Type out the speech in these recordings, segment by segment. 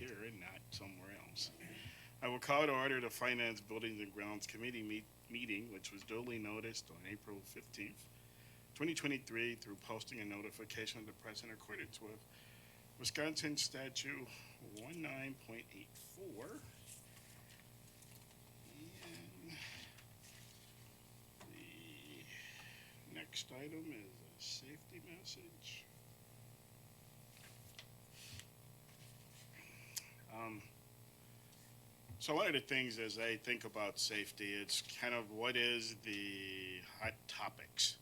here and not somewhere else. I will call to order the Finance Buildings and Grounds Committee meeting, which was duly noticed on April 15th, 2023, through posting and notification of the press in accordance with Wisconsin Statute 19.84. And the next item is a safety message. So one of the things as I think about safety, it's kind of what is the hot topics,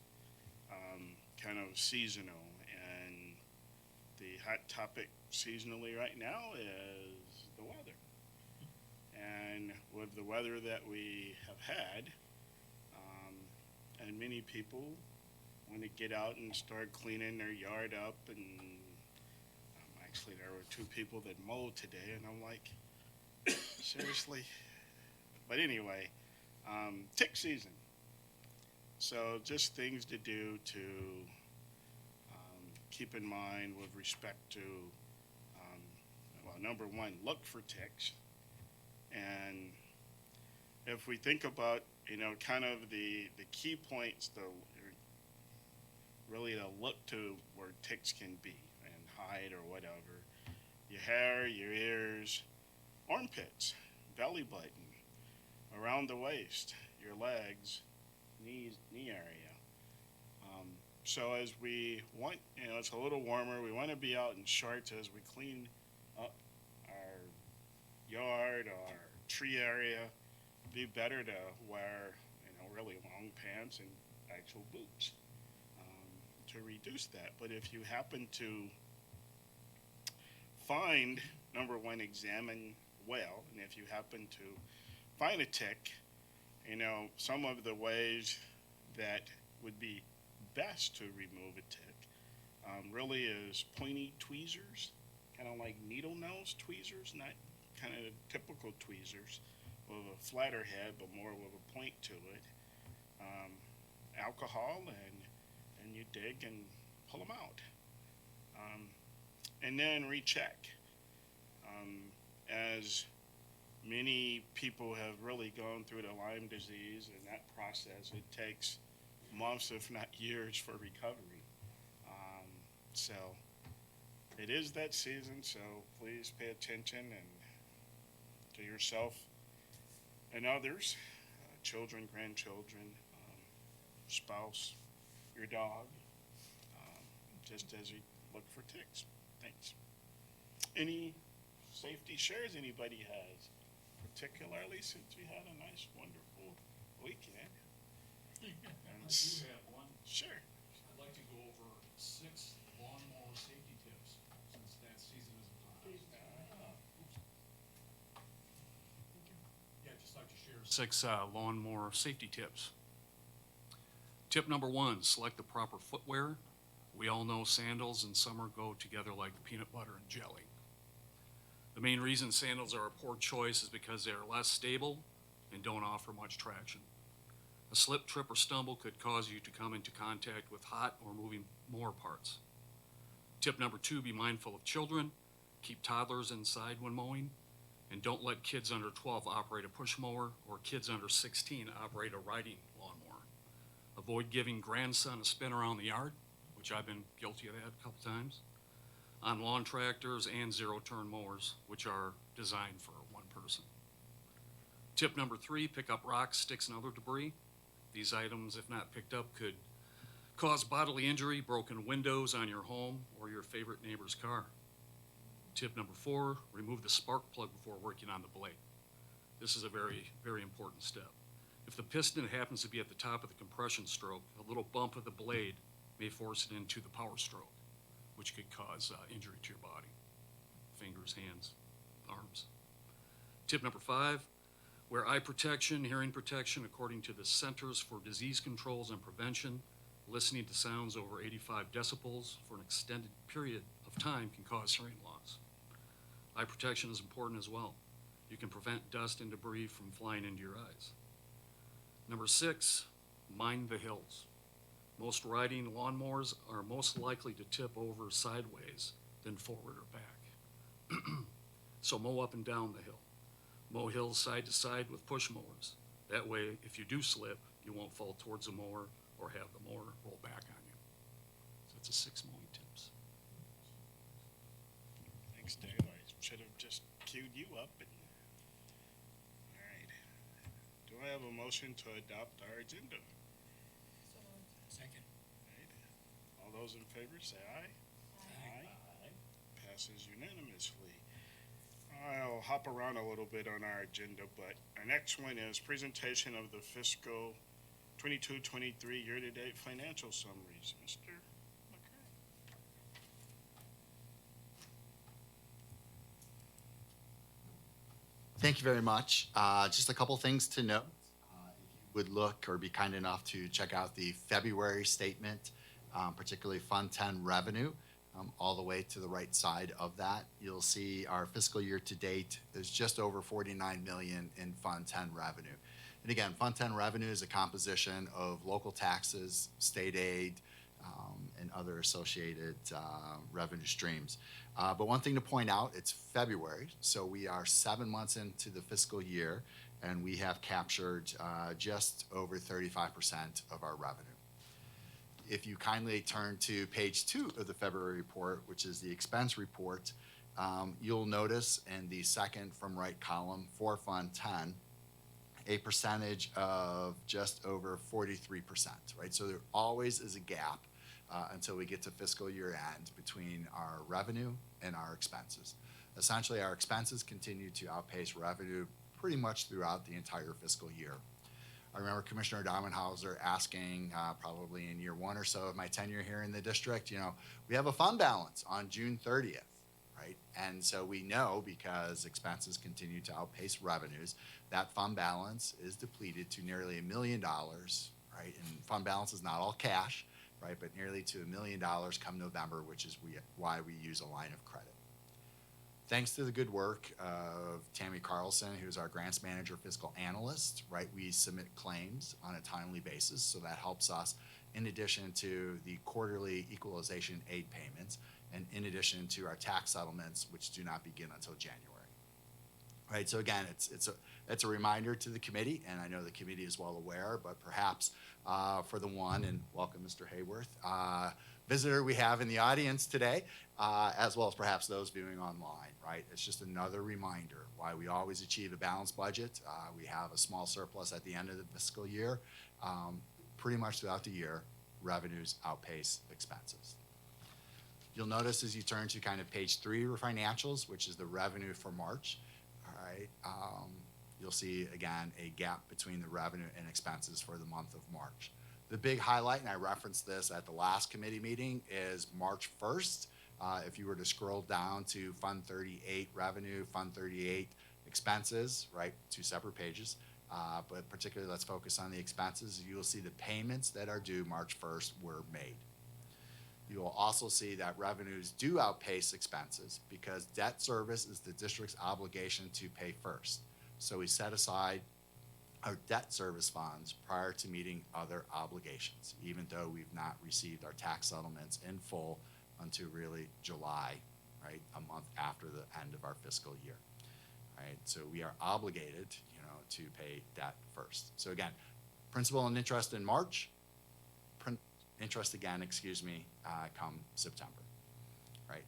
kind of seasonal. And the hot topic seasonally right now is the weather. And with the weather that we have had, and many people want to get out and start cleaning their yard up. And actually, there were two people that mowed today, and I'm like, seriously? But anyway, tick season. So just things to do to keep in mind with respect to, well, number one, look for ticks. And if we think about, kind of the key points, really to look to where ticks can be and hide or whatever. Your hair, your ears, armpits, belly button, around the waist, your legs, knee area. So as we want, it's a little warmer, we want to be out in shorts as we clean up our yard, our tree area. Be better to wear, really long pants and actual boots to reduce that. But if you happen to find, number one, examine well, and if you happen to find a tick, some of the ways that would be best to remove a tick really is pointy tweezers, kind of like needle nose tweezers, not kind of typical tweezers with a flatter head, but more with a point to it. Alcohol, and you dig and pull them out. And then recheck. As many people have really gone through the Lyme disease, and that process, it takes months, if not years, for recovery. So it is that season, so please pay attention and to yourself and others, children, grandchildren, spouse, your dog, just as you look for ticks. Thanks. Any safety shares anybody has, particularly since we had a nice, wonderful weekend? I do have one. Sure. I'd like to go over 6 lawnmower safety tips since that season is upon us. Yeah, I'd just like to share 6 lawnmower safety tips. Tip number 1, select the proper footwear. We all know sandals and summer go together like peanut butter and jelly. The main reason sandals are a poor choice is because they are less stable and don't offer much traction. A slip, trip, or stumble could cause you to come into contact with hot or moving mower parts. Tip number 2, be mindful of children. Keep toddlers inside when mowing, and don't let kids under 12 operate a push mower or kids under 16 operate a riding lawnmower. Avoid giving grandson a spin around the yard, which I've been guilty of that a couple times, on lawn tractors and zero-turn mowers, which are designed for one person. Tip number 3, pick up rocks, sticks, and other debris. These items, if not picked up, could cause bodily injury, broken windows on your home or your favorite neighbor's car. Tip number 4, remove the spark plug before working on the blade. This is a very, very important step. If the piston happens to be at the top of the compression stroke, a little bump of the blade may force it into the power stroke, which could cause injury to your body, fingers, hands, arms. Tip number 5, wear eye protection, hearing protection according to the Centers for Disease Controls and Prevention. Listening to sounds over 85 decibels for an extended period of time can cause hearing loss. Eye protection is important as well. You can prevent dust and debris from flying into your eyes. Number 6, mind the hills. Most riding lawnmowers are most likely to tip over sideways than forward or back. So mow up and down the hill. Mow hills side to side with push mowers. That way, if you do slip, you won't fall towards the mower or have the mower roll back on you. So that's the 6 mowing tips. Thanks, Dave. I should have just queued you up. All right. Do I have a motion to adopt our agenda? Second. All those in favor say aye. Aye. Passes unanimously. I'll hop around a little bit on our agenda, but our next one is presentation of the fiscal 22-23 year-to-date financial summaries. Mr. McCray. Thank you very much. Just a couple things to note. If you would look or be kind enough to check out the February statement, particularly Fund 10 revenue, all the way to the right side of that, you'll see our fiscal year to date is just over 49 million in Fund 10 revenue. And again, Fund 10 revenue is a composition of local taxes, state aid, and other associated revenue streams. But one thing to point out, it's February, so we are 7 months into the fiscal year, and we have captured just over 35% of our revenue. If you kindly turn to page 2 of the February report, which is the expense report, you'll notice in the second from right column for Fund 10, a percentage of just over 43%, right? So there always is a gap until we get to fiscal year end between our revenue and our expenses. Essentially, our expenses continue to outpace revenue pretty much throughout the entire fiscal year. I remember Commissioner Damenhauser asking probably in year 1 or so of my tenure here in the district, you know, we have a fund balance on June 30th, right? And so we know, because expenses continue to outpace revenues, that fund balance is depleted to nearly $1 million, right? And fund balance is not all cash, right? But nearly to $1 million come November, which is why we use a line of credit. Thanks to the good work of Tammy Carlson, who's our grants manager, fiscal analyst, right? We submit claims on a timely basis, so that helps us in addition to the quarterly equalization aid payments and in addition to our tax settlements, which do not begin until January. Right, so again, it's a reminder to the committee, and I know the committee is well aware, but perhaps for the one, and welcome Mr. Hayworth, visitor we have in the audience today, as well as perhaps those viewing online, right? It's just another reminder why we always achieve a balanced budget. We have a small surplus at the end of the fiscal year. Pretty much throughout the year, revenues outpace expenses. You'll notice as you turn to kind of page 3 of financials, which is the revenue for March, all right, you'll see, again, a gap between the revenue and expenses for the month of March. The big highlight, and I referenced this at the last committee meeting, is March 1st. If you were to scroll down to Fund 38 revenue, Fund 38 expenses, right, 2 separate pages, but particularly let's focus on the expenses. You will see the payments that are due March 1st were made. You will also see that revenues do outpace expenses because debt service is the district's obligation to pay first. So we set aside our debt service funds prior to meeting other obligations, even though we've not received our tax settlements in full until really July, right, a month after the end of our fiscal year, right? So we are obligated, you know, to pay debt first. So again, principal and interest in March, interest again, come September, right?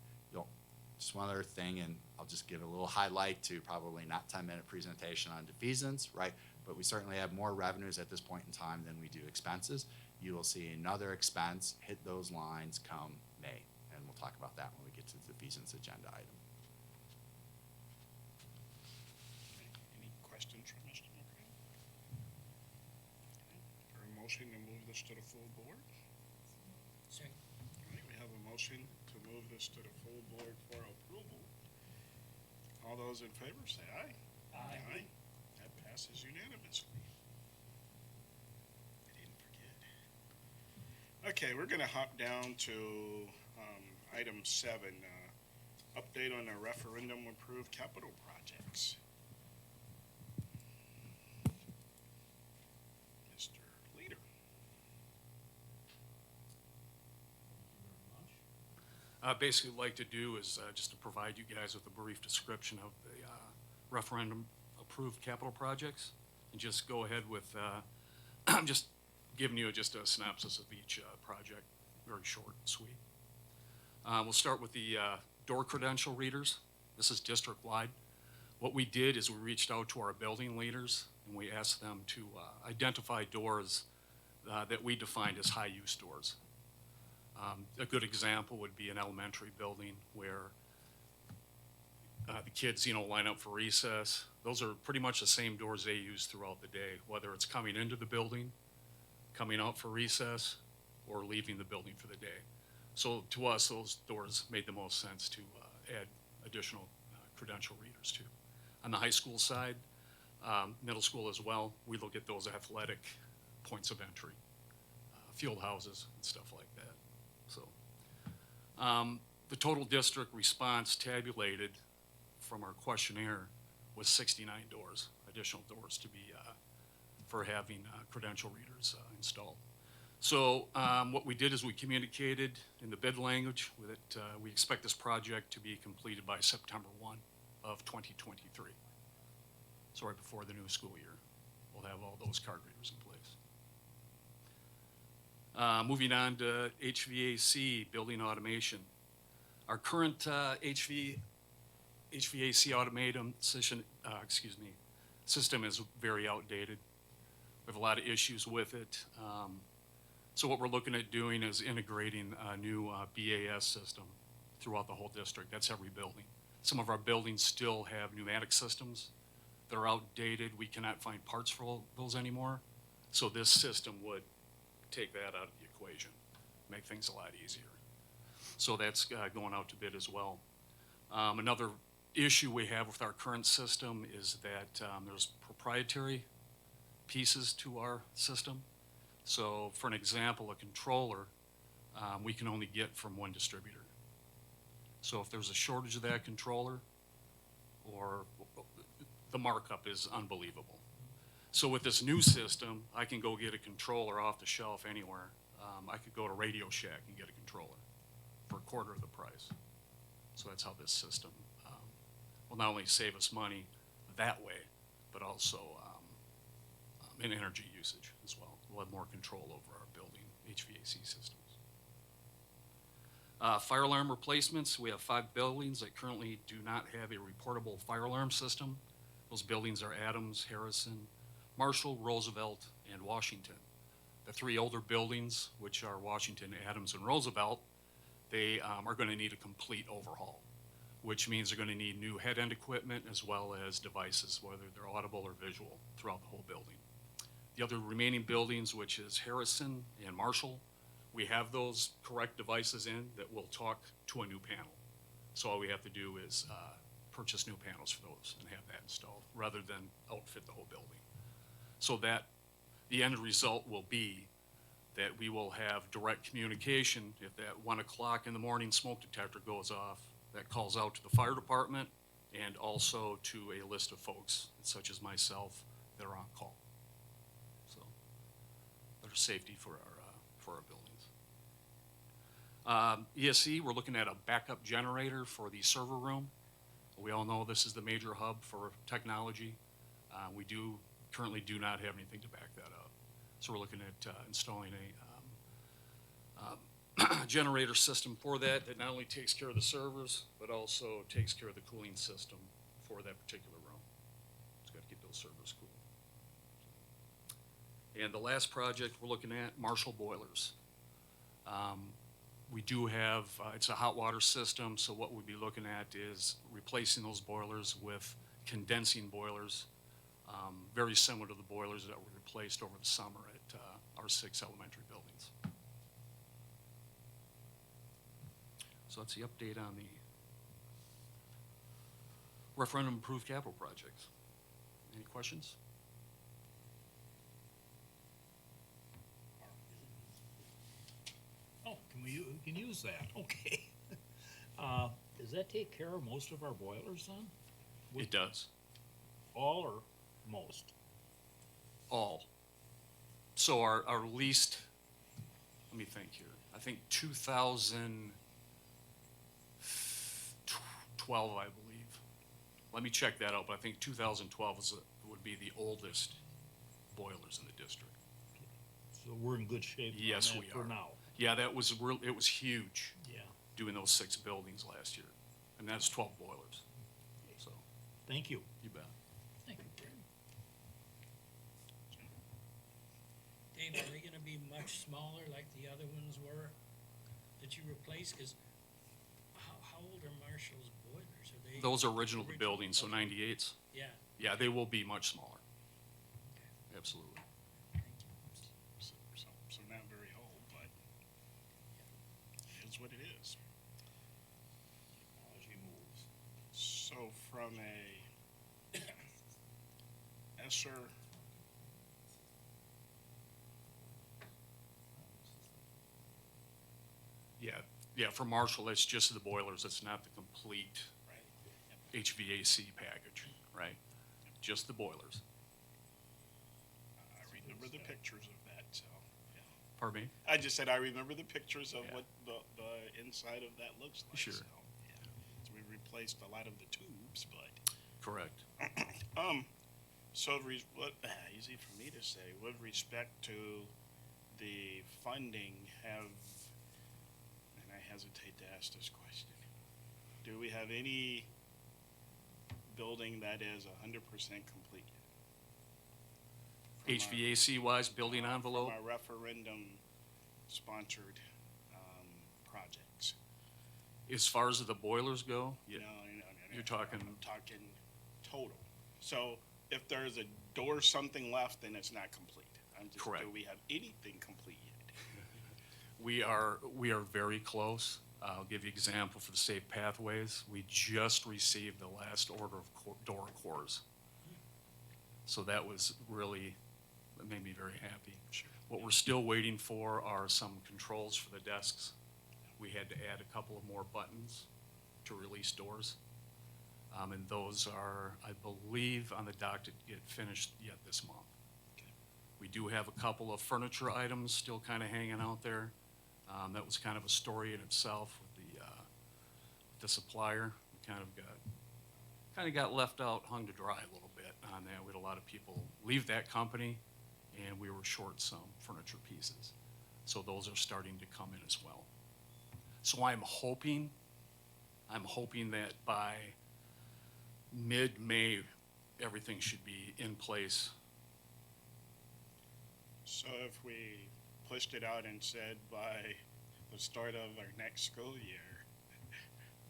Just one other thing, and I'll just give a little highlight to probably not 10-minute presentation on defeasance, right? But we certainly have more revenues at this point in time than we do expenses. You will see another expense hit those lines come May, and we'll talk about that when we get to the defeasance agenda item. Any questions from Mr. McCray? For a motion to move this to the full board? Second. All right, we have a motion to move this to the full board for approval. All those in favor say aye. Aye. That passes unanimously. I didn't forget. Okay, we're gonna hop down to item 7, update on the referendum approved capital projects. Mr. Leader. Basically like to do is just to provide you guys with a brief description of the referendum approved capital projects, and just go ahead with just giving you just a synopsis of each project, very short and sweet. We'll start with the door credential readers. This is district-wide. What we did is we reached out to our building leaders and we asked them to identify doors that we defined as high-use doors. A good example would be an elementary building where the kids, line up for recess. Those are pretty much the same doors they use throughout the day, whether it's coming into the building, coming out for recess, or leaving the building for the day. So to us, those doors made the most sense to add additional credential readers to. On the high school side, middle school as well, we look at those athletic points of entry, field houses and stuff like that. So the total district response tabulated from our questionnaire was 69 doors, additional doors to be for having credential readers installed. So what we did is we communicated in the bid language that we expect this project to be completed by September 1 of 2023. So right before the new school year, we'll have all those card readers in place. Moving on to HVAC, building automation. Our current HVAC automation system is very outdated. We have a lot of issues with it. So what we're looking at doing is integrating a new BAS system throughout the whole district. That's every building. Some of our buildings still have pneumatic systems that are outdated. We cannot find parts for those anymore. So this system would take that out of the equation, make things a lot easier. So that's going out to bid as well. Another issue we have with our current system is that there's proprietary pieces to our system. So for an example, a controller, we can only get from one distributor. So if there's a shortage of that controller, or the markup is unbelievable. So with this new system, I can go get a controller off the shelf anywhere. I could go to Radio Shack and get a controller for a quarter of the price. So that's how this system will not only save us money that way, but also in energy usage as well. We'll have more control over our building HVAC systems. Fire alarm replacements. We have 5 buildings that currently do not have a reportable fire alarm system. Those buildings are Adams, Harrison, Marshall, Roosevelt, and Washington. The 3 older buildings, which are Washington, Adams, and Roosevelt, they are going to need a complete overhaul, which means they're going to need new head-end equipment as well as devices, whether they're audible or visual, throughout the whole building. The other remaining buildings, which is Harrison and Marshall, we have those correct devices in that will talk to a new panel. So all we have to do is purchase new panels for those and have that installed, rather than outfit the whole building. So that the end result will be that we will have direct communication. If that 1 o'clock in the morning smoke detector goes off, that calls out to the fire department and also to a list of folks, such as myself, that are on call. So better safety for our buildings. ESC, we're looking at a backup generator for the server room. We all know this is the major hub for technology. We currently do not have anything to back that up. So we're looking at installing a generator system for that not only takes care of the servers, but also takes care of the cooling system for that particular room. It's got to keep those servers cool. And the last project we're looking at, Marshall boilers. We do have, it's a hot water system, so what we'd be looking at is replacing those boilers with condensing boilers, very similar to the boilers that were replaced over the summer at our 6 elementary buildings. So that's the update on the referendum approved capital projects. Any questions? Oh, we can use that, okay. Does that take care of most of our boilers then? It does. All or most? All. So our least, let me think here, I think 2000, 2012, I believe. Let me check that out, but I think 2012 would be the oldest boilers in the district. So we're in good shape on Yes, that we for are. now. Yeah, that was it was huge Yeah, doing those 6 buildings last year, and that's 12 boilers. So, thank you. you bet. Thank you, Tim. Dave, are they gonna be much smaller like the other ones were that you replaced? Cause how old are Marshall's boilers? Are they? Those are original buildings, so Okay. 98s. Yeah, Yeah, they will be much smaller. okay, Absolutely. thank you. So not very old, but it's what it is. Technology moves. So from a ESSER, Yeah, for Marshall, it's just the boilers. It's not the complete right, HVAC package, right? Just the boilers. I remember the pictures of that, so. Yeah. Pardon me? I just said I remember the pictures of Yeah. what the inside of that looks like. Sure. So, yeah. So we replaced a lot of the tubes, but Correct. easy for me to say, with respect to the funding, and I hesitate to ask this question, do we have any building that is 100% complete yet? HVAC wise, building envelope, From our referendum sponsored, projects. as far as the boilers go, yeah, No. You're talking- I'm talking total. So if there's a door something left, then it's not complete. Correct. Do we have anything complete yet? we are very close. I'll give you an example for the safe pathways. We just received the last order of door cores. So that made me very happy. Sure. What we're still waiting for are some controls for the desks. We had to add a couple of more buttons to release doors. And those are, I believe, on the dock to get finished yet this month. Okay. We do have a couple of furniture items still kind of hanging out there. That was kind of a story in itself with the supplier. We kind of got left out, hung to dry a little bit on that. We had a lot of people leave that company, and we were short some furniture pieces. So those are starting to come in as well. So I'm hoping that by mid-May, everything should be in place. So if we pushed it out and said by the start of our next school year,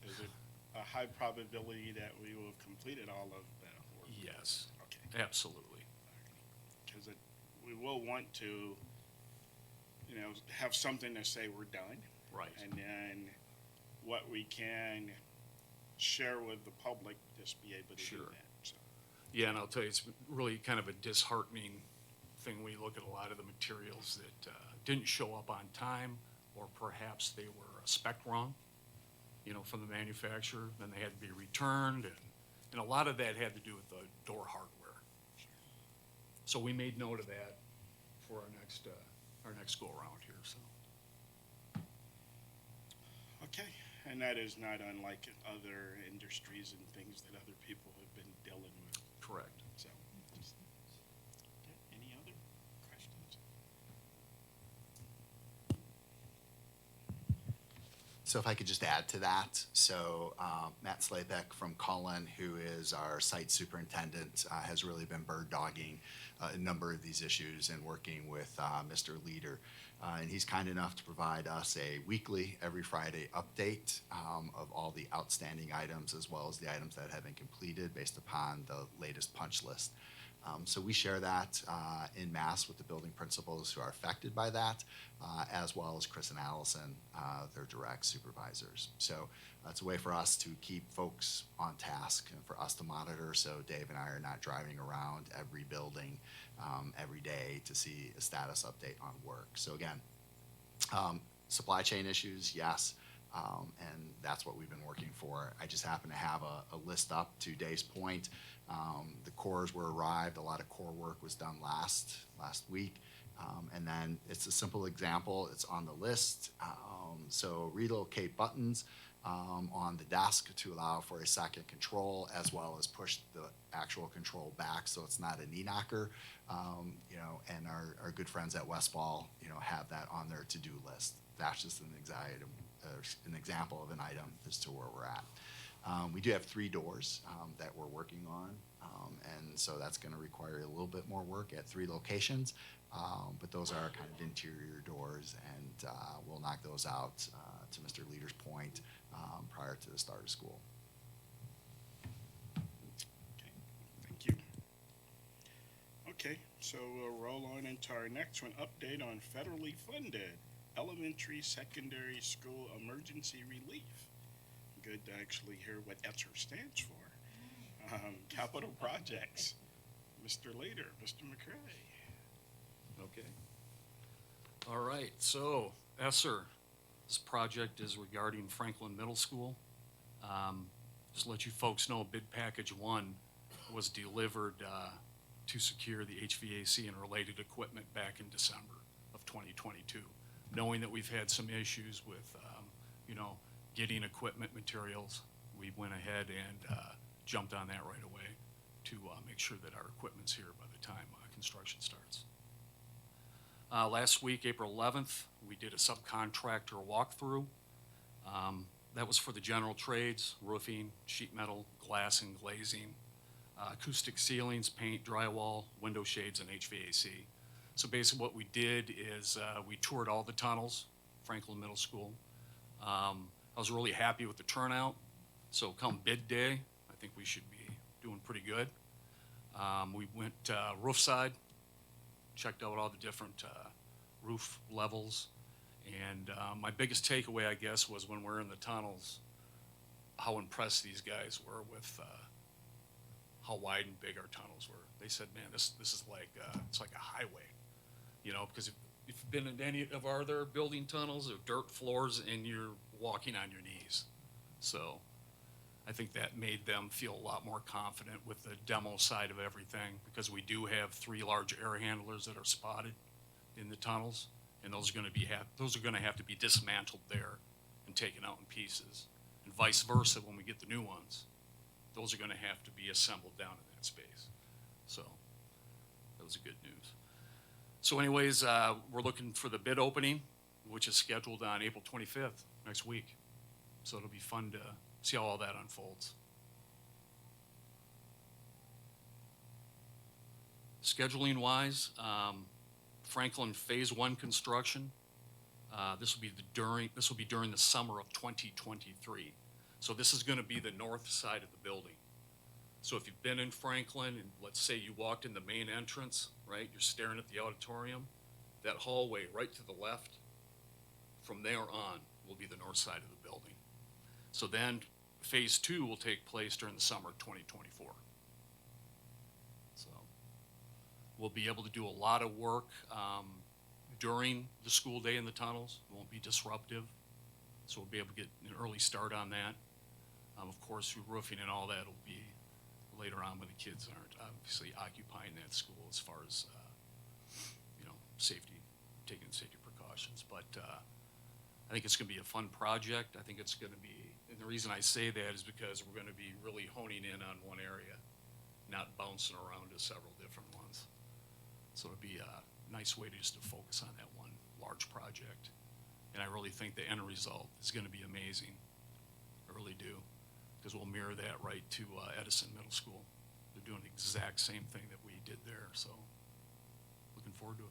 is it a high probability that we will have completed all of the work? Yes, Okay. absolutely. Because we will want to, have something to say we're done. Right. And then what we can share with the public, just be able to do Sure. that, so. Yeah, and I'll tell you, it's really kind of a disheartening thing. We look at a lot of the materials that didn't show up on time, or perhaps they were spec'd wrong, from the manufacturer, then they had to be returned, and a lot of that had to do with the door hardware. So we made note of that for our next go around here, so. Okay, and that is not unlike other industries and things that other people have been dealing with, Correct. so. Okay, any other questions? So if I could just add to that, so Matt Slapek from Cullen, who is our site superintendent, has really been bird dogging a number of these issues and working with Mr. Leader. And he's kind enough to provide us a weekly, every Friday update of all the outstanding items as well as the items that have been completed based upon the latest punch list. So we share that in mass with the building principals who are affected by that, as well as Chris and Allison, their direct supervisors. So it's a way for us to keep folks on task and for us to monitor, so Dave and I are not driving around every building every day to see a status update on work. So again, supply chain issues, yes, and that's what we've been working for. I just happen to have a list up to Dave's point. The cores were arrived. A lot of core work was done last week, And then it's a simple example, it's on the list. So relocate buttons on the desk to allow for a second control, as well as push the actual control back so it's not a knee knocker. You know, and our good friends at Westball, you know, have that on their to-do list. That's just an example of an item as to where we're at. We do have 3 doors that we're working on, and so that's going to require a little bit more work at 3 locations, but those are kind of interior doors, and we'll knock those out, to Mr. Leader's point, prior to the start of school. Okay, thank you. Okay, so we'll roll on into our next one, update on federally funded elementary, secondary school emergency relief. Good to actually hear what ESSER stands for. Capital projects. Mr. Leader, Mr. McCray. Okay. All right, so ESSER, this project is regarding Franklin Middle School. Just to let you folks know, bid package 1 was delivered to secure the HVAC and related equipment back in December of 2022. Knowing that we've had some issues with, you know, getting equipment materials, we went ahead and jumped on that right away to make sure that our equipment's here by the time construction starts. Last week, April 11th, we did a subcontractor walkthrough. That was for the general trades, roofing, sheet metal, glass and glazing, acoustic ceilings, paint, drywall, window shades, and HVAC. So basically what we did is we toured all the tunnels, Franklin Middle School. I was really happy with the turnout. So come bid day, I think we should be doing pretty good. We went roof side, checked out all the different roof levels. And my biggest takeaway, I guess, was when we're in the tunnels, how impressed these guys were with how wide and big our tunnels were. They said, man, this is like, it's like a highway, you know, because if you've been in any of our other building tunnels, or dirt floors, and you're walking on your knees. So I think that made them feel a lot more confident with the demo side of everything, because we do have 3 large air handlers that are spotted in the tunnels, and those are going to have to be dismantled there and taken out in pieces, and vice versa when we get the new ones. Those are going to have to be assembled down in that space. So that was good news. So anyways, we're looking for the bid opening, which is scheduled on April 25th, next week. So it'll be fun to see how all that unfolds. Scheduling wise, Franklin Phase 1 construction, this will be during the summer of 2023. So this is going to be the north side of the building. So if you've been in Franklin, and let's say you walked in the main entrance, right, you're staring at the auditorium, that hallway right to the left, from there on will be the north side of the building. So then Phase 2 will take place during the summer of 2024. So we'll be able to do a lot of work during the school day in the tunnels. It won't be disruptive. So we'll be able to get an early start on that. Of course, through roofing and all that will be later on when the kids aren't obviously occupying that school, as far as, you know, safety, taking safety precautions. But I think it's going to be a fun project. I think it's going to be, and the reason I say that is because we're going to be really honing in on one area, not bouncing around to several different ones. So it'll be a nice way to just to focus on that one large project. And I really think the end result is going to be amazing. I really do. Because we'll mirror that right to Edison Middle School. They're doing the exact same thing that we did there. So looking forward to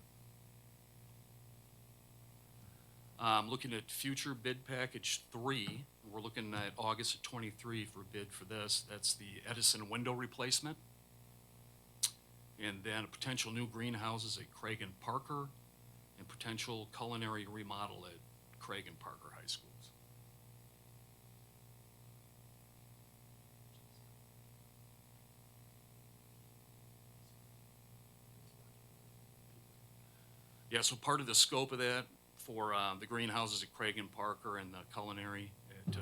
it. Looking at future bid package 3, we're looking at August of 23 for bid for this. That's the Edison window replacement. And then potential new greenhouses at Craig and Parker, and potential culinary remodel at Craig and Parker High Schools. Yeah, so part of the scope of that for the greenhouses at Craig and Parker and the culinary at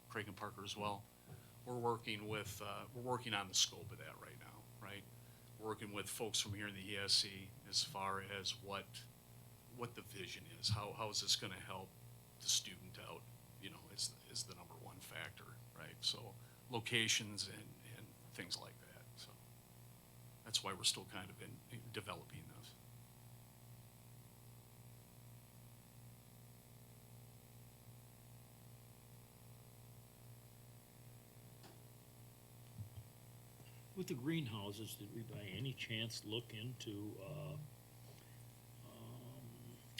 Craig and Parker as well, we're working on the scope of that right now, right? We're working with folks from here in the ESC as far as what what the vision is. How is this gonna help the student out, you know, is the number one factor, right? So locations and things like that, so that's why we're still kind of in developing this. With the greenhouses, did we by any chance look into,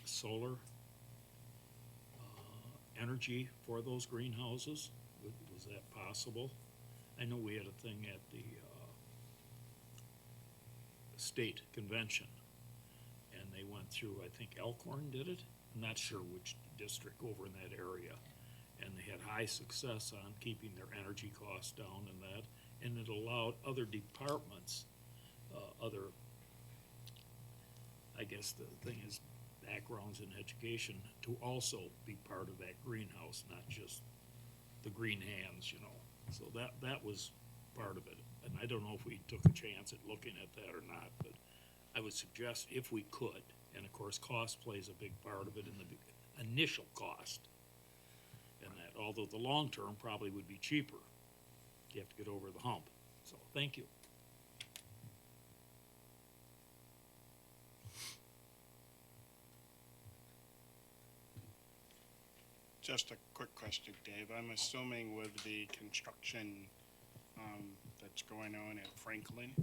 solar, energy for those greenhouses? Was that possible? I know we had a thing at the, state convention, and they went through, I think Elkhorn did it? I'm not sure which district over in that area. And they had high success on keeping their energy costs down and that, and it allowed other departments, other, I guess the thing is, backgrounds in education, to also be part of that greenhouse, not just the green hands, you know. So that was part of it, and I don't know if we took a chance at looking at that or not, but I would suggest if we could, and of course, cost plays a big part of it in the initial cost. And that, although the long term probably would be cheaper, you have to get over the hump. So, thank you. Just a quick question, Dave. I'm assuming with the construction that's going on at Franklin,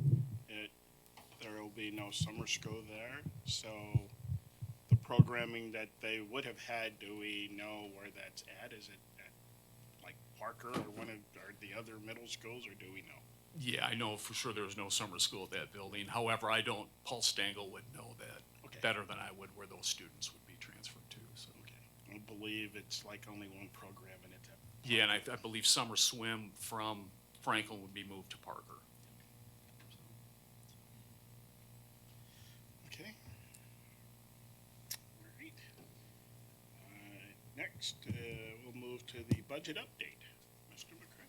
there will be no summer school there. So the programming that they would have had, do we know where that's at? Is it at like Parker or or the other middle schools, or do we know? Yeah, I know for sure there was no summer school at that building. However, Paul Stengel would know that Okay. better than I would where those students would be transferred to, so. Okay. I believe it's like only one program in it. Yeah, and I believe summer swim from Franklin would be moved to Parker. Okay. All right. Next, we'll move to the budget update. Mr. McCray.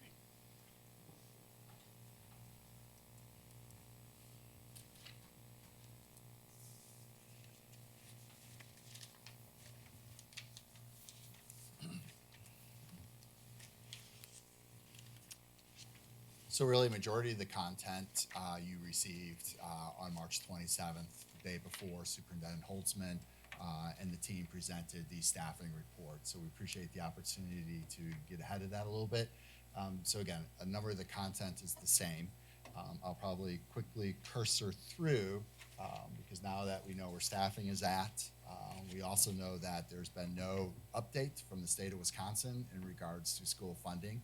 So really, majority of the content you received on March 27th, the day before Superintendent Holtzman and the team presented the staffing report. So we appreciate the opportunity to get ahead of that a little bit. So again, a number of the content is the same. I'll probably quickly cursor through because now that we know where staffing is at, we also know that there's been no update from the state of Wisconsin in regards to school funding.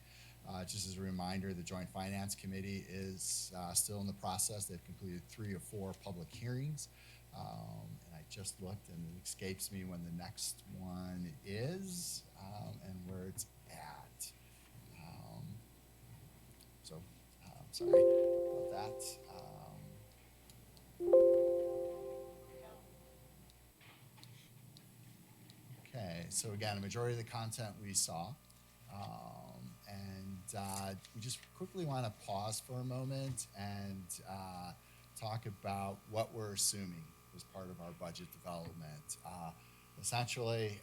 Just as a reminder, the Joint Finance Committee is still in the process. They've completed 3 or 4 public hearings. And I just looked and it escapes me when the next one is and where it's at. Sorry about that. Okay, so again, a majority of the content we saw. We just quickly want to pause for a moment and talk about what we're assuming as part of our budget development. Essentially,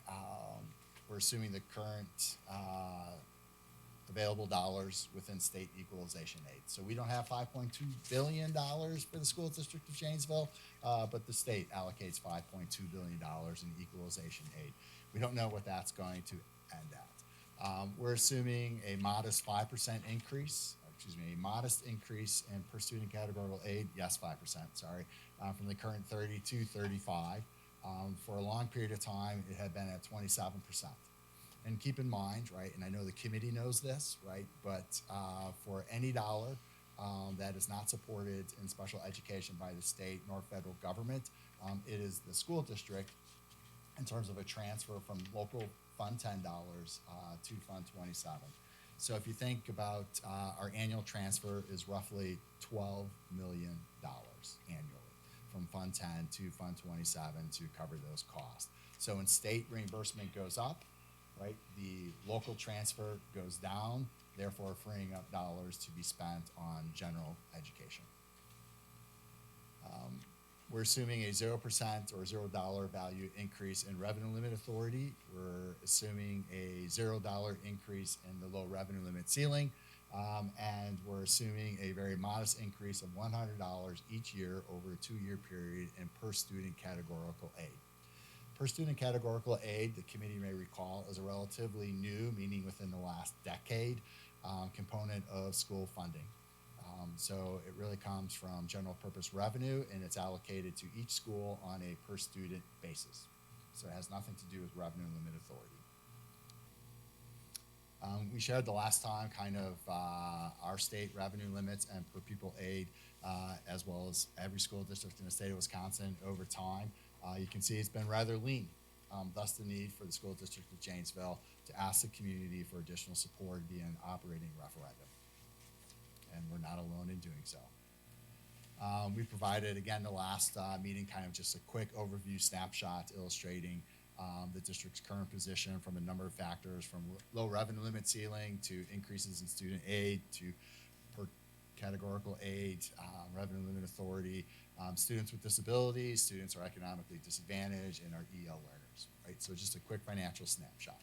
we're assuming the current available dollars within state equalization aid. So we don't have $5.2 billion for the School District of Janesville, but the state allocates $5.2 billion in equalization aid. We don't know what that's going to end at. We're assuming a modest 5% increase, a modest increase in per student categorical aid, yes, 5%, sorry, from the current 30 to 35. For a long period of time, it had been at 27%. And keep in mind, right, and I know the committee knows this, right, but for any dollar that is not supported in special education by the state nor federal government, it is the school district in terms of a transfer from local Fund $10 to Fund 27. So if you think about our annual transfer is roughly $12 million annually from Fund 10 to Fund 27 to cover those costs. So when state reimbursement goes up, right, the local transfer goes down, therefore freeing up dollars to be spent on general education. we're assuming a 0% or $0 value increase in revenue limit authority. We're assuming a $0 increase in the low revenue limit ceiling. And we're assuming a very modest increase of $100 each year over a 2-year period in per student categorical aid. Per student categorical aid, the committee may recall, is a relatively new, meaning within the last decade, component of school funding. So it really comes from general purpose revenue, and it's allocated to each school on a per student basis. So it has nothing to do with revenue limit authority. We shared the last time kind of our state revenue limits and per pupil aid, as well as every school district in the state of Wisconsin over time. You can see it's been rather lean, thus the need for the School District of Janesville to ask the community for additional support via an operating referendum. And we're not alone in doing so. We provided, again, the last meeting, kind of just a quick overview snapshot illustrating the district's current position from a number of factors, from low revenue limit ceiling to increases in student aid to per categorical aid, revenue limit authority, students with disabilities, students who are economically disadvantaged, and our EL learners, right? So just a quick financial snapshot.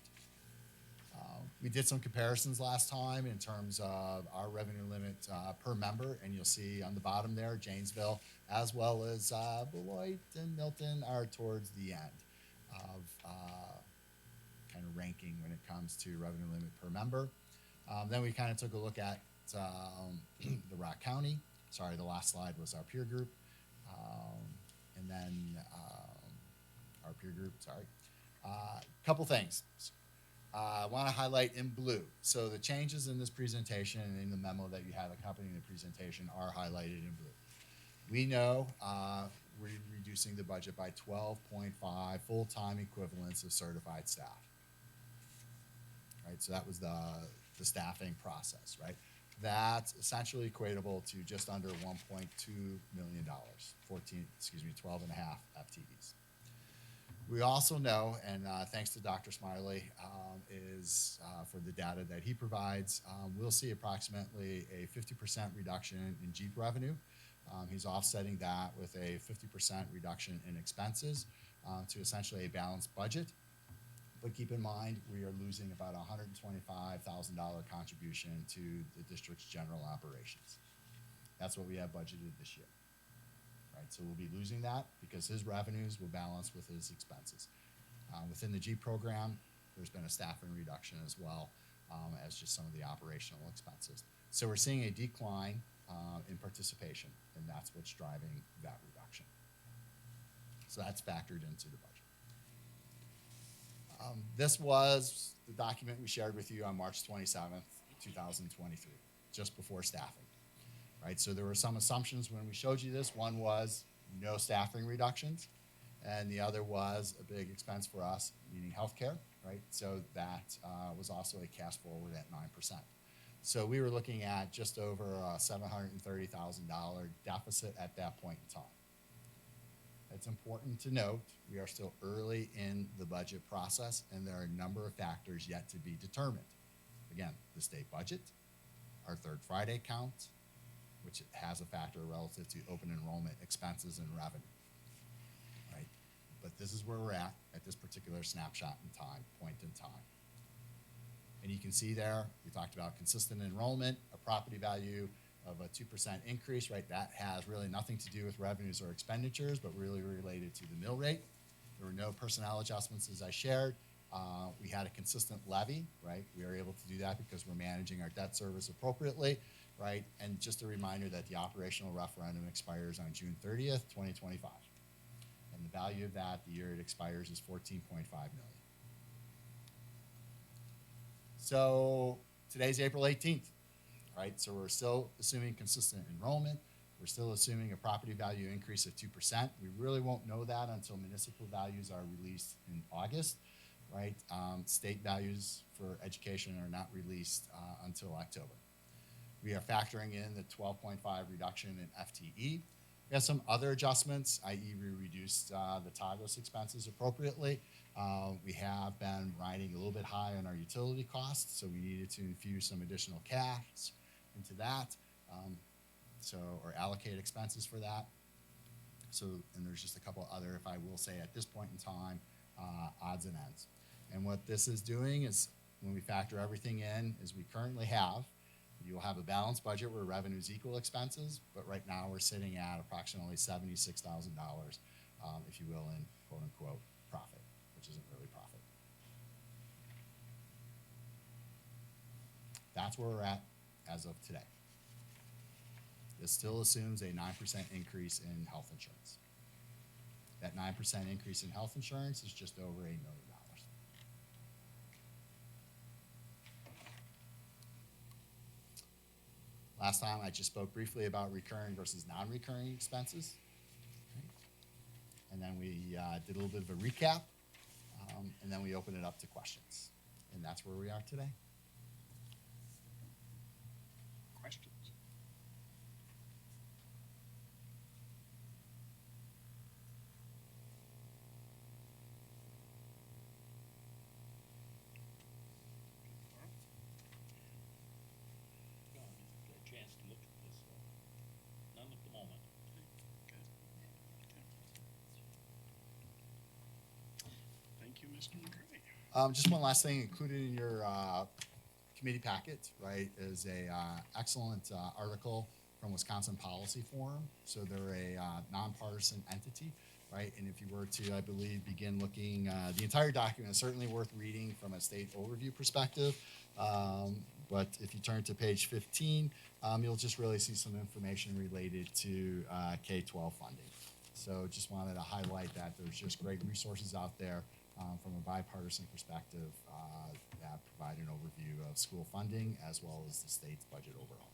We did some comparisons last time in terms of our revenue limit per member, and you'll see on the bottom there, Janesville, as well as Beloit and Milton are towards the end of kind of ranking when it comes to revenue limit per member. Then we kind of took a look at the Rock County. Sorry, the last slide was our peer group. And then our peer group, sorry. Couple things. I want to highlight in blue. So the changes in this presentation and in the memo that you have accompanying the presentation are highlighted in blue. We know we're reducing the budget by 12.5 full-time equivalents of certified staff. Right, so that was the staffing process, right? That's essentially equatable to just under $1.2 million, 12 and a half FTEs. We also know, and thanks to Dr. Smiley, for the data that he provides, we'll see approximately a 50% reduction in Jeep revenue. He's offsetting that with a 50% reduction in expenses to essentially a balanced budget. But keep in mind, we are losing about $125,000 contribution to the district's general operations. That's what we have budgeted this year. Right, so we'll be losing that because his revenues will balance with his expenses. Within the G program, there's been a staffing reduction as well as just some of the operational expenses. So we're seeing a decline in participation, and that's what's driving that reduction. So that's factored into the budget. This was the document we shared with you on March 27th, 2023, just before staffing. Right, so there were some assumptions when we showed you this. One was no staffing reductions, and the other was a big expense for us, meaning healthcare, right? So that was also a cash forward at 9%. So we were looking at just over a $730,000 deficit at that point in time. It's important to note we are still early in the budget process, and there are a number of factors yet to be determined. Again, the state budget, our third Friday count, which has a factor relative to open enrollment expenses and revenue, right? But this is where we're at this particular snapshot in time, point in time. And you can see there, we talked about consistent enrollment, a property value of a 2% increase, right? That has really nothing to do with revenues or expenditures, but really related to the mill rate. There were no personnel adjustments, as I shared. We had a consistent levy, right? We were able to do that because we're managing our debt service appropriately, right? And just a reminder that the operational referendum expires on June 30th, 2025. And the value of that, the year it expires, is $14.5 million. So today's April 18th, right? So we're still assuming consistent enrollment. We're still assuming a property value increase of 2%. We really won't know that until municipal values are released in August, right? State values for education are not released until October. We are factoring in the 12.5 reduction in FTE. We have some other adjustments, i.e. we reduced the TAGOS expenses appropriately. We have been riding a little bit high on our utility costs, so we needed to infuse some additional cash into that, or allocate expenses for that. So, and there's just a couple other, if I will say at this point in time, odds and ends. And what this is doing is, when we factor everything in as we currently have, you'll have a balanced budget where revenues equal expenses, but right now we're sitting at approximately $76,000, if you will, in quote-unquote profit, which isn't really profit. That's where we're at as of today. This still assumes a 9% increase in health insurance. That 9% increase in health insurance is just over $8 million. Last time I just spoke briefly about recurring versus non-recurring expenses. And then we did a little bit of a recap, and then we opened it up to questions. And that's where we are today. Questions? No, I didn't get a chance to look at this, so, none at the moment. Thank you, Mr. McCray. Just one last thing included in your committee packet, right, is a excellent article from Wisconsin Policy Forum. So they're a nonpartisan entity, right? And if you were to, I believe, begin looking, the entire document is certainly worth reading from a state overview perspective. But if you turn to page 15, you'll just really see some information related to K-12 funding. So just wanted to highlight that there's just great resources out there from a bipartisan perspective that provide an overview of school funding as well as the state's budget overall.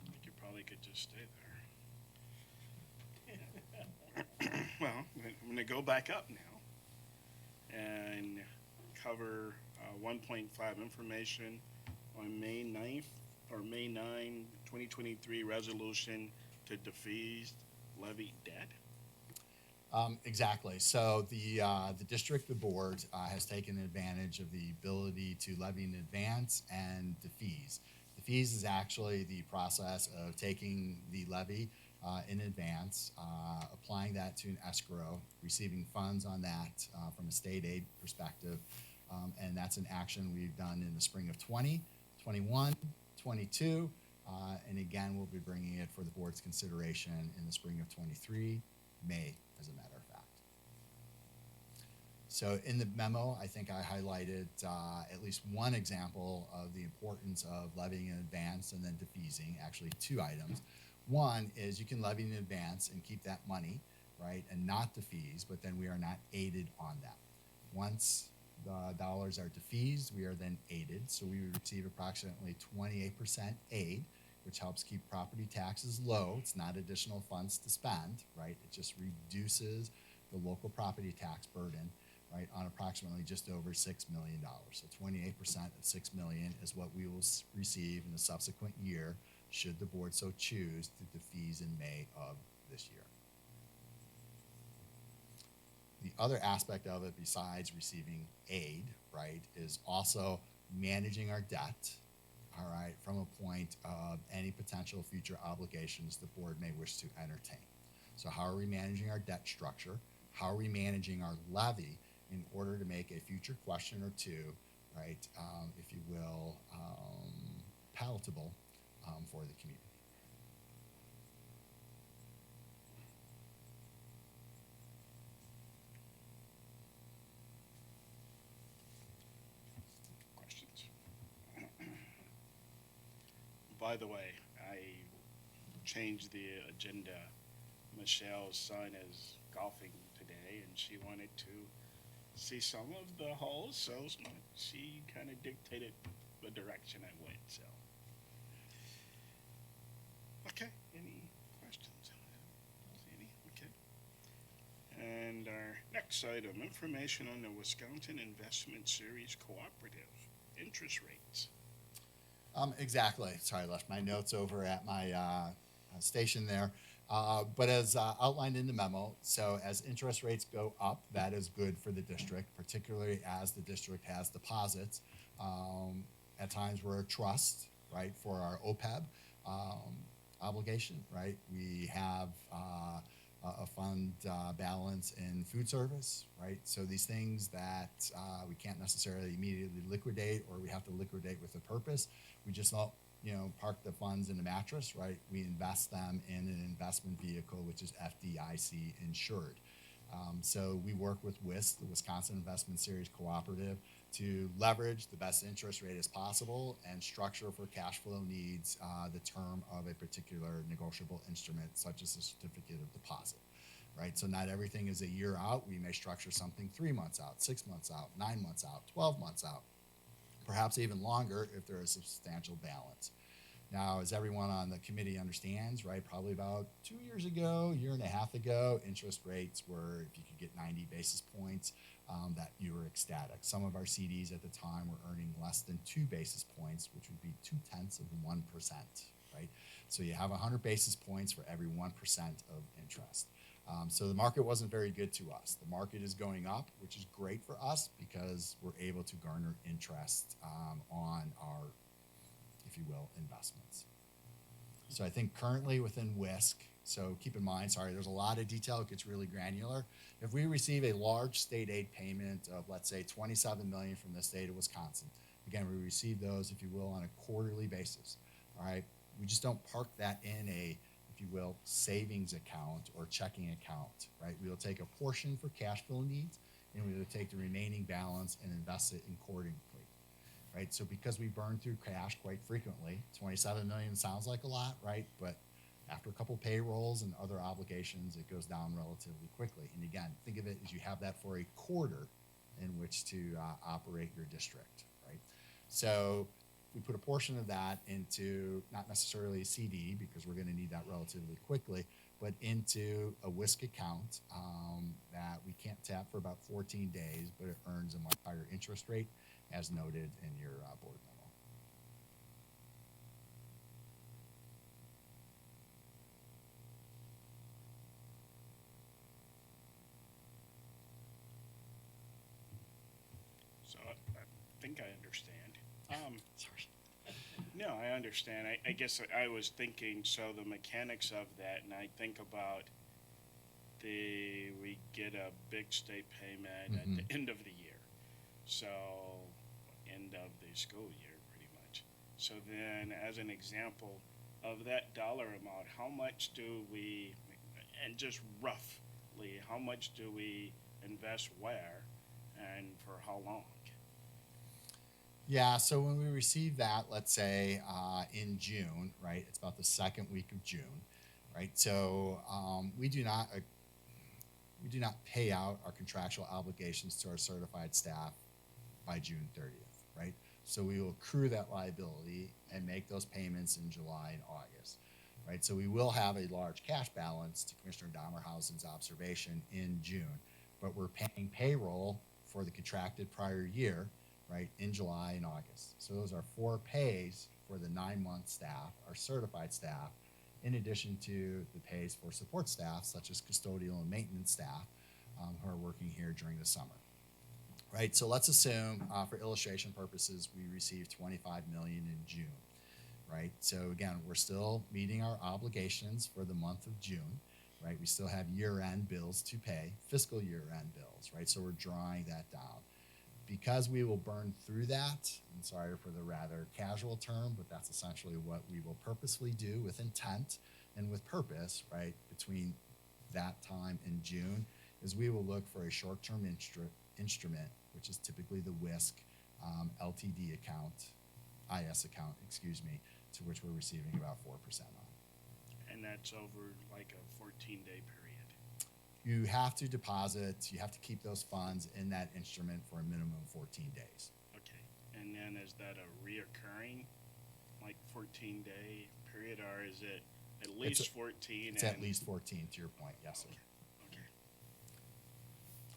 I think you probably could just stay there. Well, I'm going to go back up now and cover 1.5 information on May 9th, or May 9, 2023 resolution to defease levy debt. Exactly. So the district, the board, has taken advantage of the ability to levy in advance and defease. Defease is actually the process of taking the levy in advance, applying that to an escrow, receiving funds on that from a state aid perspective, and that's an action we've done in the spring of 20, 21, 22, and again, we'll be bringing it for the board's consideration in the spring of 23, May, as a matter of fact. So in the memo, I think I highlighted at least one example of the importance of levying in advance and then defeasing, actually two items. One is you can levy in advance and keep that money, right, and not defease, but then we are not aided on that. Once the dollars are defeased, we are then aided. So we receive approximately 28% aid, which helps keep property taxes low. It's not additional funds to spend, right? It just reduces the local property tax burden, right, on approximately just over $6 million. So 28% of $6 million is what we will receive in the subsequent year, should the board so choose to defease in May of this year. The other aspect of it, besides receiving aid, right, is also managing our debt, all right, from a point of any potential future obligations the board may wish to entertain. So how are we managing our debt structure? How are we managing our levy in order to make a future question or two, right, if you will, palatable for the community? Questions? By the way, I changed the agenda. Michelle's son is golfing today, and she wanted to see some of the holes, so she kind of dictated the direction I went, so. Okay, any questions? Any? Okay. And our next item, information on the Wisconsin Investment Series Cooperative interest rates. Exactly. Sorry, I left my notes over at my station there. But as outlined in the memo, so as interest rates go up, that is good for the district, particularly as the district has deposits at times we're a trust, right, for our OPEB obligation, right? We have a fund balance in food service, right? So these things that we can't necessarily immediately liquidate, or we have to liquidate with a purpose. We just don't, park the funds in a mattress, right? We invest them in an investment vehicle, which is FDIC insured. So we work with WISC, the Wisconsin Investment Series Cooperative, to leverage the best interest rate as possible and structure for cash flow needs the term of a particular negotiable instrument, such as a certificate of deposit, right? So not everything is a year out. We may structure something 3 months out, 6 months out, 9 months out, 12 months out, perhaps even longer if there is substantial balance. Now, as everyone on the committee understands, right, probably about 2 years ago, year and a half ago, interest rates were, if you could get 90 basis points, that you were ecstatic. Some of our CDs at the time were earning less than 2 basis points, which would be 0.2%, right? So you have 100 basis points for every 1% of interest. So the market wasn't very good to us. The market is going up, which is great for us because we're able to garner interest on our, if you will, investments. So I think currently within WISC, so keep in mind, sorry, there's a lot of detail, it gets really granular. If we receive a large state aid payment of, let's say, $27 million from the state of Wisconsin, again, we receive those, if you will, on a quarterly basis, all right? We just don't park that in a, if you will, savings account or checking account, right? We will take a portion for cash flow needs, and we will take the remaining balance and invest it accordingly. Right, so because we burn through cash quite frequently, 27 million sounds like a lot, right? But after a couple payrolls and other obligations, it goes down relatively quickly. And again, think of it as you have that for a quarter in which to operate your district, right? So we put a portion of that into not necessarily a CD because we're going to need that relatively quickly, but into a WISC account that we can't tap for about 14 days, but it earns a much higher interest rate, as noted in your board memo. So I think I understand. Sorry. No, I understand. I guess I was thinking, so the mechanics of that, and I think about we get a big state payment at the end of the year. So end of the school year, pretty much. So then, as an example of that dollar amount, how much do we, and just roughly, how much do we invest where and for how long? Yeah, so when we receive that, let's say in June, right? It's about the second week of June, right? So we do not pay out our contractual obligations to our certified staff by June 30th, right? So we will accrue that liability and make those payments in July and August, right? So we will have a large cash balance, to Commissioner Dahmerhausen's observation, in June, but we're paying payroll for the contracted prior year, right, in July and August. So those are 4 pays for the 9-month staff, our certified staff, in addition to the pays for support staff, such as custodial and maintenance staff, who are working here during the summer. Right, so let's assume, for illustration purposes, we received $25 million in June, right? So again, we're still meeting our obligations for the month of June, right? We still have year-end bills to pay, fiscal year-end bills, right? So we're drawing that down. Because we will burn through that, and sorry for the rather casual term, but that's essentially what we will purposefully do with intent and with purpose, right, between that time and June, is we will look for a short-term instrument, which is typically the WISC LTD account, IS account, excuse me, to which we're receiving about 4% on. And that's over like a 14-day period. You have to deposit, you have to keep those funds in that instrument for a minimum of 14 days. Okay. And then is that a reoccurring, like 14-day period, or is it at least 14? It's at least 14, to your point, yes, sir. Okay. Okay.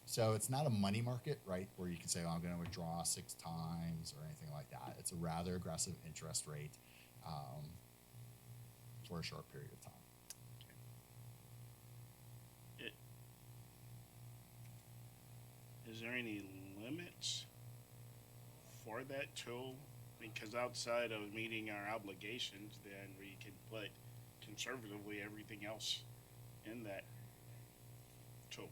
So it's not a money market, right, where you can say, oh, I'm going to withdraw 6 times or anything like that. It's a rather aggressive interest rate for a short period of time. Is there any limits for that tool? Because outside of meeting our obligations, then we can put conservatively everything else in that tool.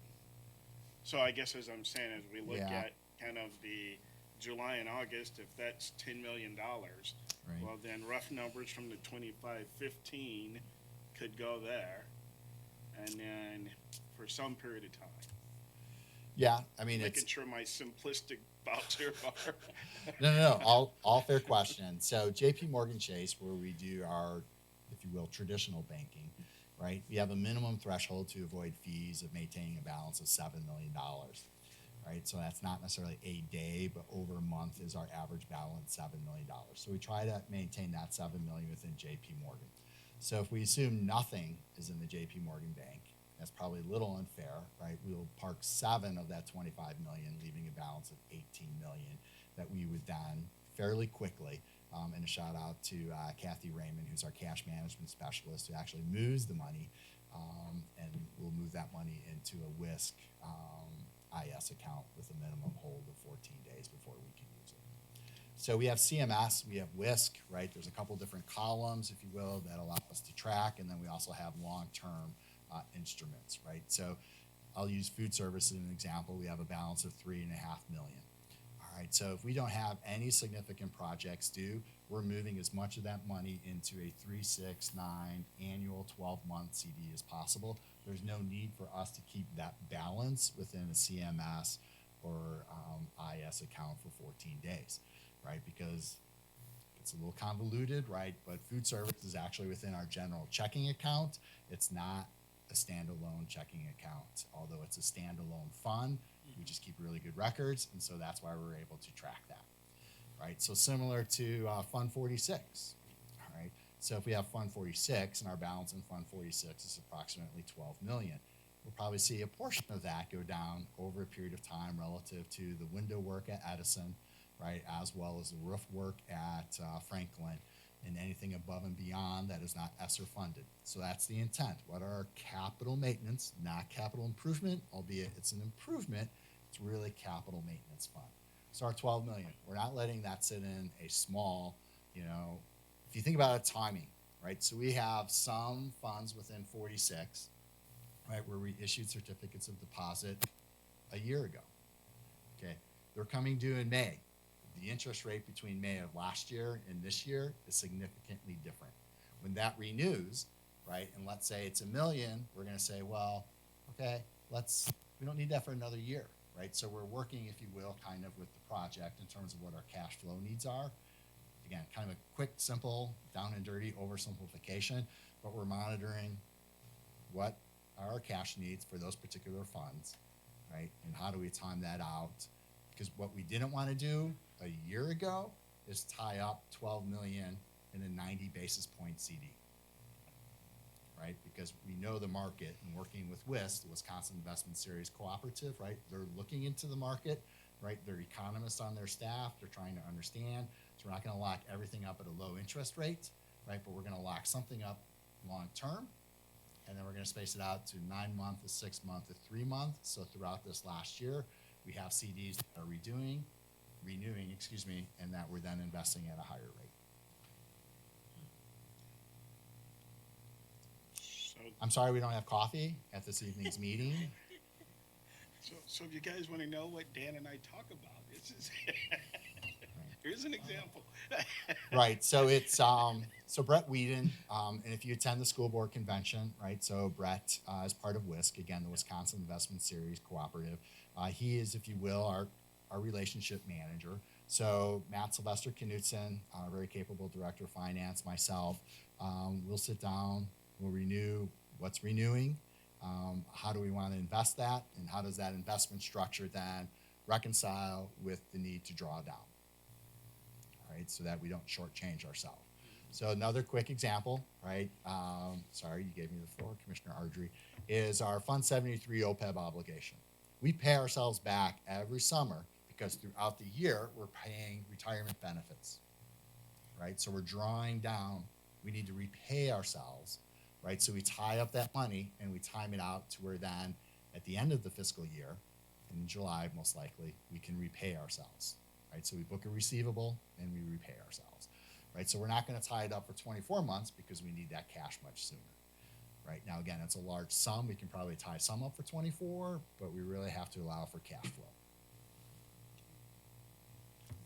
So I guess as I'm saying, as we look Yeah. at kind of the July and August, if that's $10 million, Right. well, then rough numbers from the 25-15 could go there. And then for some period of time, Yeah, I mean, making it's, sure my simplistic thoughts here are. no, all fair question. So JP Morgan Chase, where we do our, if you will, traditional banking, right? We have a minimum threshold to avoid fees of maintaining a balance of $7 million, right? So that's not necessarily a day, but over a month is our average balance, $7 million. So we try to maintain that 7 million within JP Morgan. So if we assume nothing is in the JP Morgan bank, that's probably a little unfair, right? We'll park 7 of that 25 million, leaving a balance of 18 million that we would then fairly quickly, and a shout out to Kathy Raymond, who's our cash management specialist, who actually moves the money, and we'll move that money into a WISC IS account with a minimum hold of 14 days before we can use it. So we have CMS, we have WISC, right? There's a couple different columns, if you will, that allow us to track, and then we also have long-term instruments, right? So I'll use food service as an example. We have a balance of 3.5 million. All right, so if we don't have any significant projects due, we're moving as much of that money into a 3, 6, 9 annual 12-month CD as possible. There's no need for us to keep that balance within a CMS or IS account for 14 days, right? Because it's a little convoluted, right? But food service is actually within our general checking account. It's not a standalone checking account, although it's a standalone fund. We just keep really good records, and so that's why we're able to track that, right? So similar to Fund 46, all right? So if we have Fund 46 and our balance in Fund 46 is approximately 12 million, we'll probably see a portion of that go down over a period of time relative to the window work at Edison, right, as well as the roof work at Franklin, and anything above and beyond that is not ESSER funded. So that's the intent. What are our capital maintenance, not capital improvement, albeit it's an improvement, it's really capital maintenance fund. So our 12 million, we're not letting that sit in a small, if you think about it, timing, right? So we have some funds within 46, right, where we issued certificates of deposit a year ago. Okay, they're coming due in May. The interest rate between May of last year and this year is significantly different. When that renews, right, and let's say it's $1 million, we're going to say, well, okay, we don't need that for another year, right? So we're working, if you will, kind of with the project in terms of what our cash flow needs are. Again, kind of a quick, simple, down and dirty oversimplification, but we're monitoring what are our cash needs for those particular funds, right? And how do we time that out? Because what we didn't want to do a year ago is tie up 12 million in a 90 basis point CD, right? Because we know the market, and working with WISC, the Wisconsin Investment Series Cooperative, right? They're looking into the market, right? They're economists on their staff. They're trying to understand. So we're not going to lock everything up at a low interest rate, right? But we're going to lock something up long term, and then we're going to space it out to 9 month, to 6 month, to 3 month. So throughout this last year, we have CDs that are renewing, and that we're then investing at a higher rate. So, I'm sorry we don't have coffee at this evening's meeting. so if you guys want to know what Dan and I talk about, this is here's an example. Right, so it's so Brett Whedon, and if you attend the school board convention, right, so Brett is part of WISC, again, the Wisconsin Investment Series Cooperative. He is, if you will, our relationship manager. So Matt Sylvester Knutson, very capable director of finance, myself, we'll sit down, we'll renew what's renewing, how do we want to invest that, and how does that investment structure then reconcile with the need to draw down, right, so that we don't shortchange ourselves. So another quick example, right, sorry, you gave me the floor, Commissioner Ardrey, is our Fund 73 OPEB obligation. We pay ourselves back every summer because throughout the year, we're paying retirement benefits, right? So we're drawing down. We need to repay ourselves, right? So we tie up that money and we time it out to where then at the end of the fiscal year, in July most likely, we can repay ourselves, right? So we book a receivable and we repay ourselves, right? So we're not going to tie it up for 24 months because we need that cash much sooner, right? Now, again, it's a large sum. We can probably tie some up for 24, but we really have to allow for cash flow.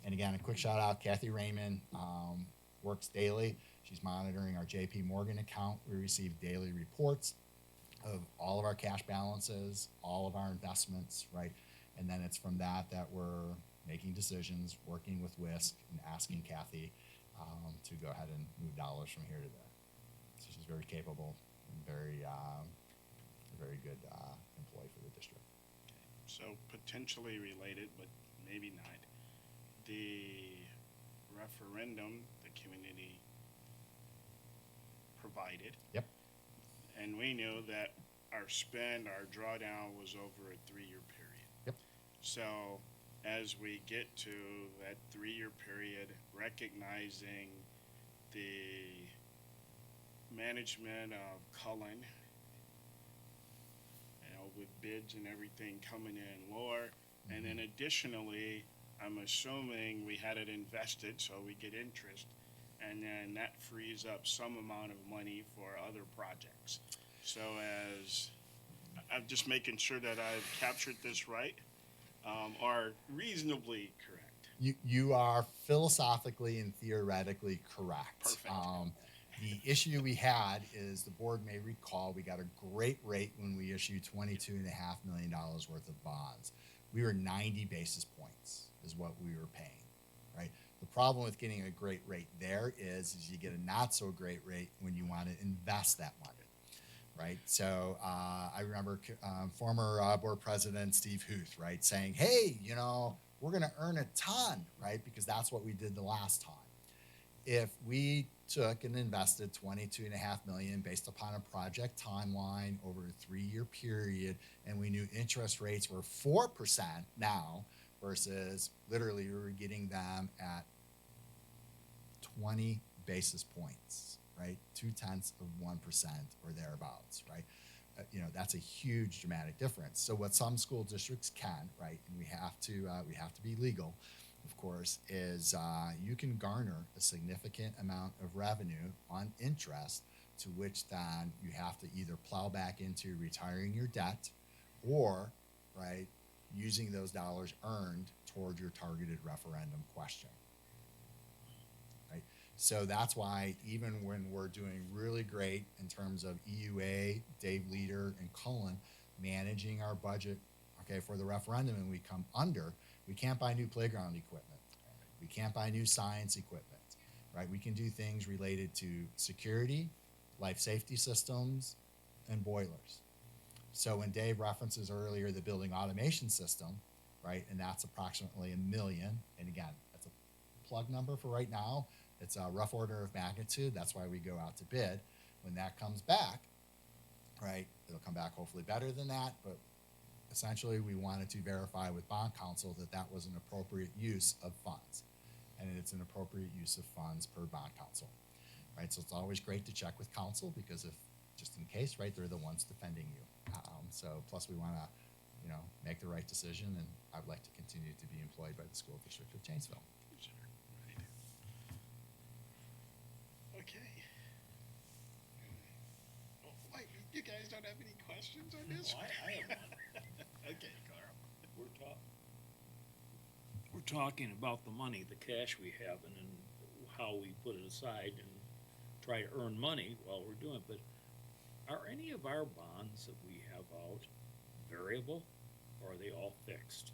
And again, a quick shout out, Kathy Raymond works daily. She's monitoring our JP Morgan account. We receive daily reports of all of our cash balances, all of our investments, right? And then it's from that we're making decisions, working with WISC and asking Kathy to go ahead and move dollars from here to there. So she's very capable and very good employee for the district. So potentially related, but maybe not. The referendum the community provided. Yep. And we knew that our drawdown was over a 3-year period. Yep. So as we get to that 3-year period, recognizing the management of Cullen, with bids and everything coming in lower, and then additionally, I'm assuming we had it invested, so we get interest, and then that frees up some amount of money for other projects. So I'm just making sure that I've captured this right, or reasonably correct. You are philosophically and theoretically correct. Perfect. The issue we had is, the board may recall, we got a great rate when we issued $22.5 million worth of bonds. We were 90 basis points is what we were paying, right? The problem with getting a great rate there is you get a not so great rate when you want to invest that money, right? So I remember former board president Steve Huth, right, saying, hey, we're going to earn a ton, right? Because that's what we did the last time. If we took and invested $22.5 million based upon a project timeline over a 3-year period, and we knew interest rates were 4% now versus literally we were getting them at 20 basis points, right? 0.2% or thereabouts, right? That's a huge dramatic difference. So what some school districts can, right, and we have to be legal, of course, is you can garner a significant amount of revenue on interest, to which then you have to either plow back into retiring your debt or, right, using those dollars earned toward your targeted referendum question. Right? So that's why even when we're doing really great in terms of EUA, Dave Leader, and Cullen managing our budget, okay, for the referendum, and we come under, we can't buy new playground equipment. We can't buy new science equipment, right? We can do things related to security, life safety systems, and boilers. So when Dave references earlier the building automation system, right, and that's approximately $1 million, and again, that's a plug number for right now. It's a rough order of magnitude. That's why we go out to bid. When that comes back, right, it'll come back hopefully better than that, but essentially we wanted to verify with bond counsel that that was an appropriate use of funds, and it's an appropriate use of funds per bond counsel, right? So it's always great to check with counsel, because if, just in case, right, they're the ones defending you. So plus we want to, make the right decision, and I would like to continue to be employed by the School District of Janesville. Sure, right. Okay. Oh, wait, you guys don't have any questions on this? I have one. Okay, Carl. We're talking about the money, the cash we have, and then how we put it aside and try to earn money while we're doing it. But are any of our bonds that we have out variable, or are they all fixed?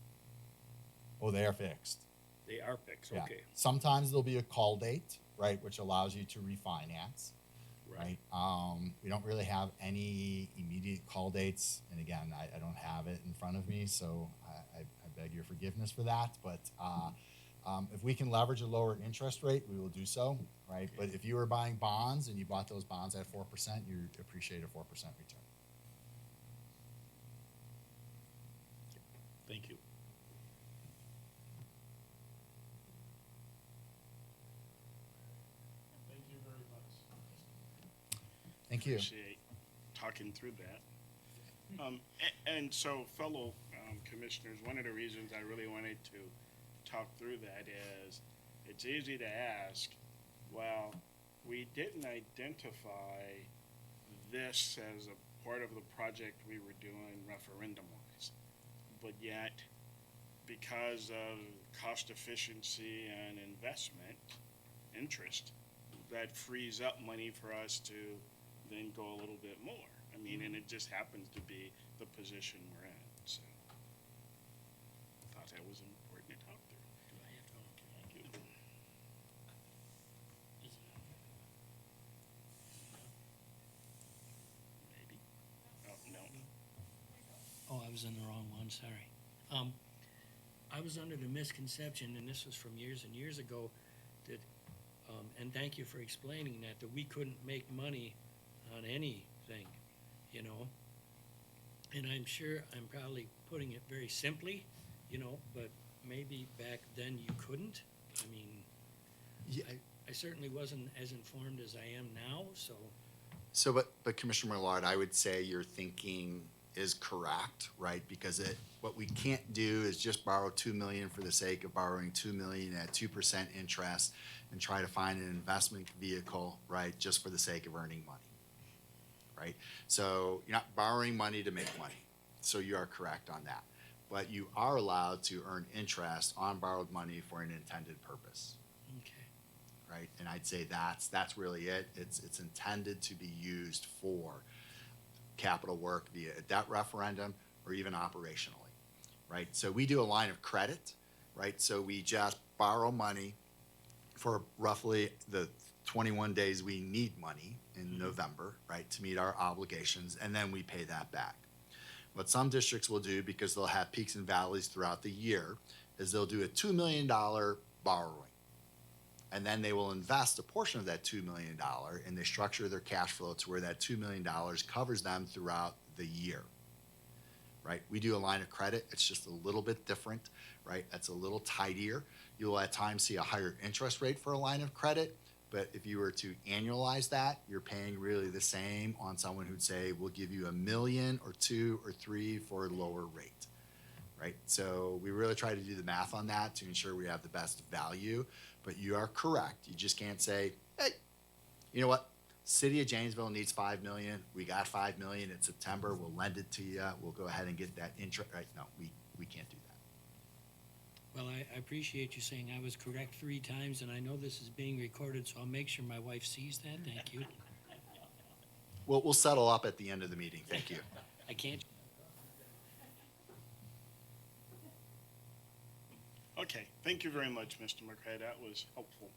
Oh, they are fixed. They are fixed, Yeah. okay. Sometimes there'll be a call date, right, which allows you to refinance, right? We don't really have any immediate call dates, and again, I don't have it in front of me, so I beg your forgiveness for that. But if we can leverage a lower interest rate, we will do so, right? Okay. But if you were buying bonds and you bought those bonds at 4%, you appreciate a 4% return. Thank you. Thank you very much. Thank you. Appreciate talking through that. And so, fellow commissioners, one of the reasons I really wanted to talk through that is, it's easy to ask, well, we didn't identify this as a part of the project we were doing referendum-wise, but yet, because of cost efficiency and investment interest, that frees up money for us to then go a little bit more. I mean, and it just happens to be the position we're in, so. I thought that was important to talk through. Do I have to, okay. Thank you. Is it on there? Maybe. Oh, no. Oh, I was in the wrong one, sorry. I was under the misconception, and this was from years and years ago, that, and thank you for explaining that we couldn't make money on anything, you know? And I'm sure I'm probably putting it very simply, you know, but maybe back then you couldn't. I mean, Yeah. I certainly wasn't as informed as I am now, so. So, but Commissioner Millard, I would say your thinking is correct, right? Because what we can't do is just borrow $2 million for the sake of borrowing $2 million at 2% interest and try to find an investment vehicle, right, just for the sake of earning money, right? So you're not borrowing money to make money. So you are correct on that. But you are allowed to earn interest on borrowed money for an intended purpose. Okay. Right? And I'd say that's really it. It's intended to be used for capital work via a debt referendum or even operationally, right? So we do a line of credit, right? So we just borrow money for roughly the 21 days we need money in November, right, to meet our obligations, and then we pay that back. What some districts will do, because they'll have peaks and valleys throughout the year, is they'll do a $2 million borrowing. And then they will invest a portion of that $2 million, and they structure their cash flow to where that $2 million covers them throughout the year, right? We do a line of credit. It's just a little bit different, right? It's a little tidier. You'll at times see a higher interest rate for a line of credit, but if you were to annualize that, you're paying really the same on someone who'd say, we'll give you $1 million or $2 million or $3 million for a lower rate, right? So we really try to do the math on that to ensure we have the best value. But you are correct. You just can't say, hey, you know what? City of Janesville needs $5 million. We got $5 million in September. We'll lend it to you. We'll go ahead and get that interest. Right? No, we can't do that. Well, I appreciate you saying I was correct 3 times, and I know this is being recorded, so I'll make sure my wife sees that. Thank you. We'll settle up at the end of the meeting. Thank you. I can't. Okay, thank you very much, Mr. McCray. That was helpful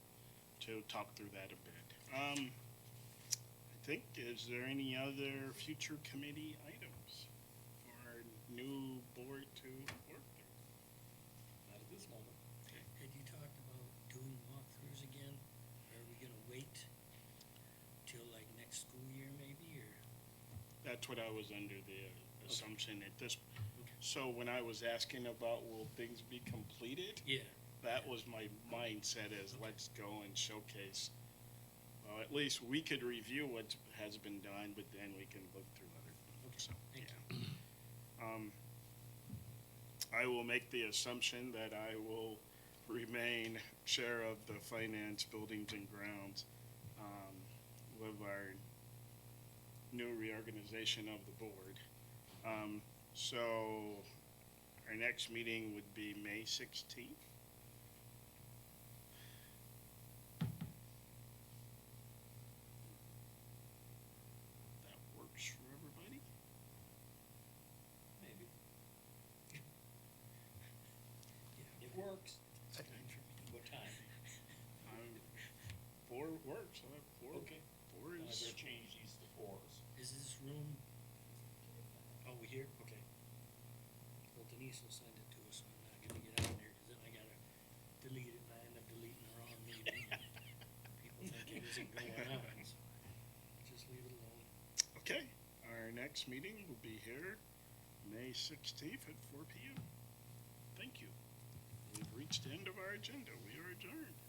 to talk through that a bit. I think, is there any other future committee items for our new board to work through? Not at this moment. Had you talked about doing walkthroughs again? Or are we gonna wait till like next school year maybe, or? That's what I was under the assumption at this. So when I was asking about will things be completed, Yeah. that was my mindset is let's go and showcase. Well, at least we could review what has been done, but then we can look through other things. So, Thank I will make the assumption that I will remain chair of the Finance, Buildings, and Grounds with our new reorganization of the board. So our next meeting would be May 16th. That works for everybody? Maybe. Yeah. It works. It's fine for me. What time? 4 works, huh? 4. Okay. 4 I is, better change these to 4s. Is this room? Oh, we here? Okay. Well, Denise will send it to us, so I'm not gonna get out there, cause then I gotta delete it, and I end up deleting the wrong meeting. People think it isn't going on, so just leave it alone. okay. Our next meeting will be here May 16th at 4 p.m. Thank you. We've reached the end of our agenda. We are adjourned.